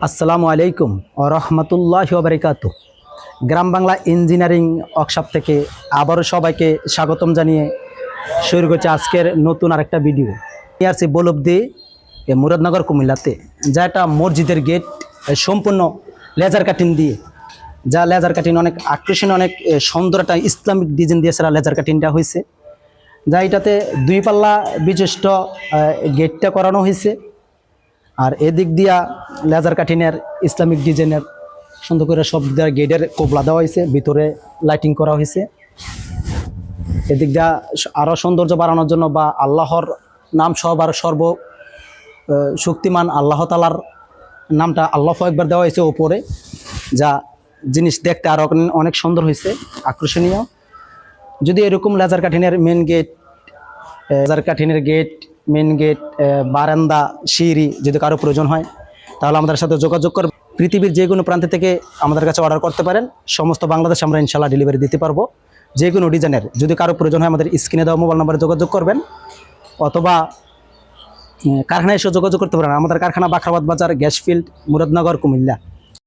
আসসালামু আলাইকুম ও রহমতুল্লাহি ওয়া বারাকাতুহু। গ্রাম বাংলা ইঞ্জিনিয়ারিং ওয়ার্কশপ থেকে আবারও সবাইকে স্বাগতম জানিয়ে শুরু করছি আজকের নতুন আরেকটা ভিডিও। আসছি বলবদি মুরাদনগর কুমিল্লাতে, যা একটা মসজিদের গেট সম্পূর্ণ লেজার কাটিং দিয়ে, যা লেজার কাটিং অনেক আকর্ষণীয়, অনেক সুন্দর একটা ইসলামিক ডিজাইন দিয়ে সেটা লেজার কাটিংটা হয়েছে। যা এটাতে 2 পাল্লা বিশিষ্ট গেটটা করানো হয়েছে। আর এদিক দিয়া লেজার কাটিনের ইসলামিক ডিজাইনের সুন্দর করে সব গেটের কোবলা দেওয়া হয়েছে, ভিতরে লাইটিং করা হয়েছে। এদিক দিয়া আরও সৌন্দর্য বাড়ানোর জন্য বা আল্লাহর নাম সবার সর্ব শক্তিমান আল্লাহ তালার নামটা আল্লাহু আকবার দেওয়া হয়েছে ওপরে, যা জিনিস দেখতে আরও অনেক সুন্দর হয়েছে, আকর্ষণীয়। যদি এরকম লেজার কাটিনের মেন গেট, বারান্দা, সিঁড়ি যদি কারো প্রয়োজন হয় তাহলে আমাদের সাথে যোগাযোগ করবেন। পৃথিবীর যে কোনো প্রান্ত থেকে আমাদের কাছে অর্ডার করতে পারেন। সমস্ত বাংলাদেশে আমরা ইনশাল্লাহ ডেলিভারি দিতে পারবো। যে কোনো ডিজাইনের যদি কারো প্রয়োজন হয় আমাদের স্ক্রিনে দেওয়া মোবাইল নাম্বারে যোগাযোগ করবেন, অথবা কারখানায় এসে যোগাযোগ করতে পারেন। আমাদের কারখানা বাখরাবাদ বাজার, গ্যাস ফিল্ড, মুরাদনগর, কুমিল্লা।